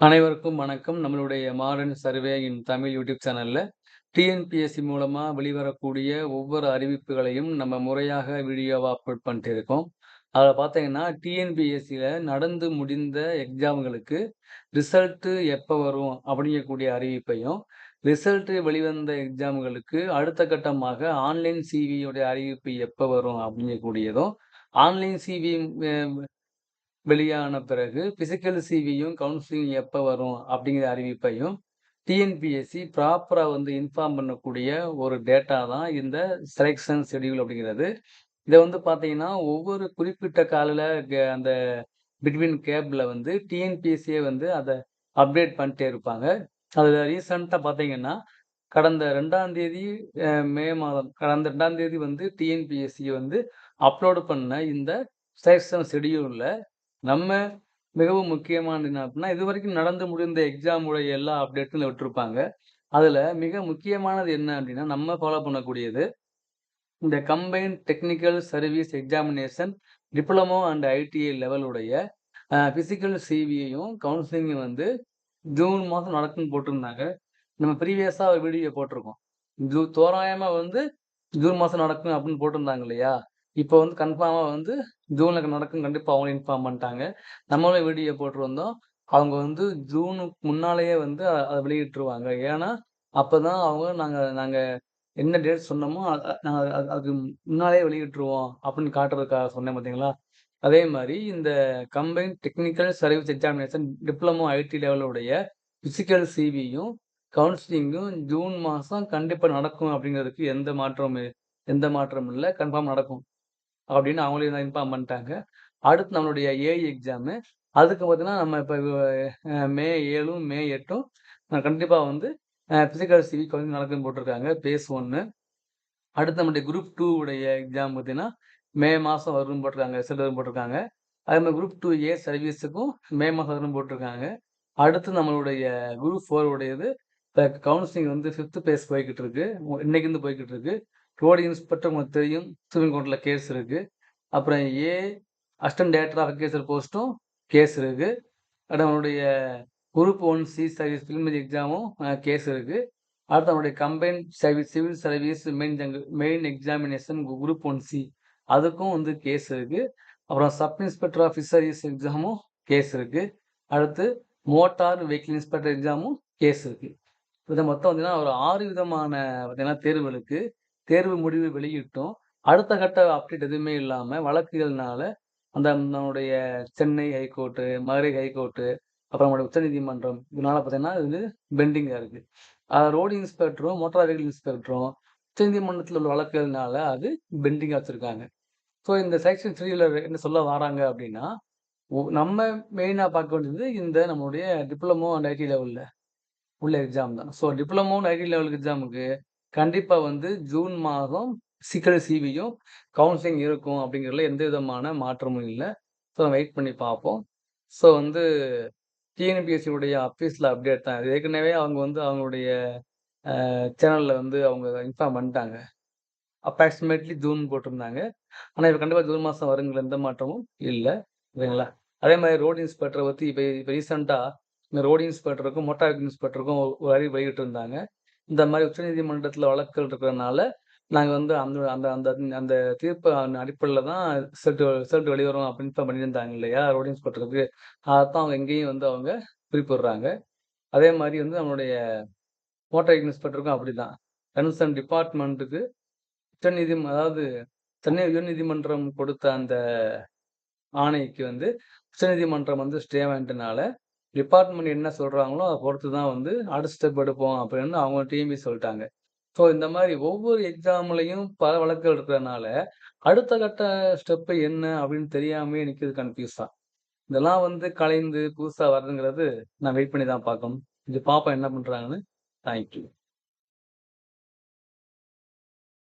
அனைவருக்கும் வணக்கம். நம்மளுடைய மாடர்ன் சர்வே இன் தமிழ் யூடியூப் சேனல்ல டிஎன்பிஎஸ்சி மூலமா வெளிவரக்கூடிய ஒவ்வொரு அறிவிப்புகளையும் நம்ம முறையாக வீடியோவா அப்லோட் பண்ணிட்டு இருக்கோம். அதில பார்த்தீங்கன்னா, டிஎன்பிஎஸ்சில நடந்து முடிந்த எக்ஸாம்களுக்கு ரிசல்ட்டு எப்ப வரும் அப்படிங்கக்கூடிய அறிவிப்பையும், ரிசல்ட் வெளிவந்த எக்ஸாம்களுக்கு அடுத்த கட்டமாக ஆன்லைன் சிவியுடைய அறிவிப்பு எப்ப வரும் அப்படிங்கக்கூடியதும், ஆன்லைன் சிவி வெளியான பிறகு பிசிக்கல் சிவியும், கவுன்சிலிங் எப்ப வரும் அப்படிங்கிற அறிவிப்பையும், டிஎன்பிஎஸ்சி ப்ராப்பரா வந்து இன்ஃபார்ம் பண்ணக்கூடிய ஒரு டேட்டா தான் இந்த செலக்ஷன் ஷெட்யூல் அப்படிங்கிறது. இத வந்து பார்த்தீங்கன்னா, ஒவ்வொரு குறிப்பிட்ட காலையில அந்த பிட்வீன் கேப்ல வந்து டிஎன்பிஎஸ்சியே வந்து அத அப்டேட் பண்ணிட்டே இருப்பாங்க. அதுல ரீசென்ட்டா பார்த்தீங்கன்னா, கடந்த 2ஆம் தேதி மே மாதம் கடந்த 2ஆம் தேதி வந்து டிஎன்பிஎஸ்சி வந்து அப்லோட் பண்ண இந்த செலக்ஷன் ஷெட்யூல்ல நம்ம மிகவும் முக்கியமானது என்ன அப்டின்னா, இதுவரைக்கும் நடந்து முடிந்த எக்ஸாம் உடைய எல்லா அப்டேட்டும் இதுல விட்டுருப்பாங்க. அதுல மிக முக்கியமானது என்ன அப்டின்னா, நம்ம ஃபாலோ பண்ணக்கூடியது, இந்த combined technical service examination diploma and ITI level உடைய பிசிக்கல் சிவியையும், கவுன்சிலிங்கும் வந்து ஜூன் மாதம் நடக்கும்னு போட்டிருந்தாங்க. நம்ம ப்ரீவியஸா ஒரு வீடியோ போட்டிருக்கோம். தோராயமா வந்து ஜூன் மாசம் நடக்கும் அப்படின்னு போட்டிருந்தாங்க இல்லையா? இப்போ வந்து கன்ஃபார்மா வந்து ஜூன்ல நடக்கும் கண்டிப்பா அவங்களும் இன்ஃபார்ம் பண்ணிட்டாங்க. நம்மளும் வீடியோ போட்டிருந்தோம். அவங்க வந்து ஜூனுக்கு முன்னாலேயே வந்து அத வெளியிட்டுருவாங்க. ஏன்னா, அப்பதான் அவங்க நாங்க நாங்க என்ன டேட் சொன்னோமோ, அ அ நாங்க அதுக்கு முன்னாலேயே வெளியிட்டுருவோம் அப்படின்னு காட்டுறதுக்காக சொன்னேன் பார்த்தீங்களா? அதே மாரி இந்த combined technical service examination diploma IT லெவலுடைய பிசிக்கல் சிவியும், கவுன்சிலிங்கும் ஜூன் மாசம் கண்டிப்பா நடக்கும் அப்படிங்கிறதுக்கு எந்த மாற்றமும் இல்ல. கன்ஃபார்ம் நடக்கும். அப்படின்னு அவங்களே தான் இன்ஃபார்ம் பண்ணிட்டாங்க. அடுத்து நம்மளுடைய ஏஐ எக்ஸாமு. அதுக்கு பார்த்தீங்கன்னா, நம்ம இப்ப மே 7ம், மே 8ம் கண்டிப்பா வந்து பிசிக்கல் சிவி கவுன்சிலிங் நடக்குதுன்னு போட்டிருக்காங்க. பேஸ் 1. அடுத்து நம்முடைய குரூப் 2 உடைய எக்ஸாம் பார்த்தீங்கன்னா, மே மாசம் வரும்னு போட்டிருக்காங்க. ரிசல்ட் வரும்னு போட்டிருக்காங்க. அதேமாரி குரூப் 2 ஏ சர்வீஸுக்கும் மே மாசம் வரும்னு போட்டிருக்காங்க. அடுத்து நம்மளுடைய குரூப் 4 உடையது இப்ப கவுன்சிலிங் வந்து 5த் பேஸ் போய்க்கிட்டு இருக்கு. இன்னைக்கிருந்து போய்க்கிட்டு இருக்கு. ரோடு இன்ஸ்பெக்டர் உங்களுக்கு தெரியும். சுப்ரீம் கோர்ட்ல கேஸ் இருக்கு. அப்புறம் a assistant director of agriculture போஸ்ட்டும் கேஸ் இருக்கு. நம்மளுடைய குரூப் 1 சி சர்வீஸ் பிலிமினரி எக்ஸாமும் கேஸ் இருக்கு. அடுத்து நம்மளுடைய combined service civil service main examination group 1 C அதுக்கும் வந்து கேஸ் இருக்கு. அப்புறம் சப் இன்ஸ்பெக்டர் ஆஃப் ஃபிஷரீஸ் எக்ஸாமும் கேஸ் இருக்கு. அடுத்து மோட்டார் வெஹிக்கிள் இன்ஸ்பெக்டர் எக்ஸாமும் கேஸ் இருக்கு. இது மொத்தம் பார்த்தீங்கன்னா, ஒரு 6 விதமான பார்த்தீங்கன்னா தேர்வுகளுக்கு தேர்வு முடிவு வெளியிட்டும், அடுத்த கட்ட அப்டேட் எதுவுமே இல்லாம வழக்குகள்னால அந்த நம்முடைய சென்னை ஹைகோர்ட்டு, மதுரை ஹைகோர்ட்டு, அப்புறம் நம்முடைய உச்சநீதிமன்றம் இதனால பார்த்தீங்கன்னா, இது பெண்டிங்கா இருக்கு. ரோடு இன்ஸ்பெக்டரும், மோட்டார் வெஹிக்கிள் இன்ஸ்பெக்டரும் உச்சநீதிமன்றத்தில உள்ள வழக்குகள்னால அது பெண்டிங்கா வச்சிருக்காங்க. ஸோ இந்த செக்ஷன் 3ல என்ன சொல்ல வராங்க அப்டின்னா, நம்ம மெயினா பார்க்க வேண்டியது இந்த நம்மளுடைய டிப்ளமோ அண்ட் ஐடி லெவல்ல உள்ள எக்ஸாம் தான். So diploma and IT level எக்ஸாமுக்கு கண்டிப்பா வந்து ஜூன் மாதம் பிசிக்கல் சிவியும், கவுன்சிலிங் இருக்கும் அப்படிங்கிறதுல எந்த விதமான மாற்றமும் இல்ல. ஸோ வெயிட் பண்ணி பார்ப்போம். ஸோ வந்து டிஎன்பிஎஸ்சி உடைய அஃபீஷியல் அப்டேட் தான். இது ஏற்கனவே அவங்க வந்து அவங்களுடைய சேனல்ல வந்து அவங்க இன்ஃபார்ம் பண்ணிட்டாங்க. அப்ராக்ஸிமேட்லி ஜூன் போட்டிருந்தாங்க. ஆனா இப்ப கண்டிப்பா ஜூன் மாசம் வருங்கிற எந்த மாற்றமும் இல்ல. சரிங்களா? அதே மாரி ரோட் இன்ஸ்பெக்டர பத்தி இப்ப ரீசென்ட்டா இந்த ரோட் இன்ஸ்பெக்டருக்கும், மோட்டார் வெஹிக்கிள் இன்ஸ்பெக்டருக்கும் ஒரு அறிவிப்பு வெளியிட்டிருந்தாங்க. இந்த மாரி உச்சநீதிமன்றத்தில வழக்குகள் இருக்கிறனால, நாங்க வந்து அந்த அந்த அந்த அந்த தீர்ப்பு அடிப்படையில தான் ரிசல்ட் வெளிவரும் அப்படின்னு இன்ஃபார்ம் பண்ணியிருந்தாங்க இல்லையா? ரோட் இன்ஸ்பெக்டருக்கு. அதத்தான் அவங்க இங்கேயும் வந்து அவங்க குறிப்பிடுறாங்க. அதே மாரி வந்து நம்மளுடைய மோட்டார் வெஹிக்கிள் இன்ஸ்பெக்டருக்கும் அப்படிதான். கன்சர்ன் டிபார்ட்மென்ட்டுக்கு அதாவது சென்னை உயர்நீதிமன்றம் கொடுத்த அந்த ஆணைக்கு வந்து உச்சநீதிமன்றம் வந்து ஸ்டே வாங்கிட்டனால, டிபார்ட்மெண்ட் என்ன சொல்றாங்களோ, அத பொறுத்து தான் வந்து அடுத்த ஸ்டெப் எடுப்போம் அப்படின்னு அவங்க டிஎம்பி சொல்ட்டாங்க. ஸோ இந்த மாரி ஒவ்வொரு எக்ஸாம்லயும் பல வழக்குகள் இருக்கிறனால, அடுத்த கட்ட ஸ்டெப் என்ன அப்படின்னு தெரியாமயே நிக்குது கன்ஃப்யூஸா. இதெல்லாம் வந்து கலைந்து புதுசா வருதுங்கிறது நான் வெயிட் பண்ணி தான் பார்க்கணும். இது பார்ப்போம் என்ன பண்றாங்கன்னு. Thank you.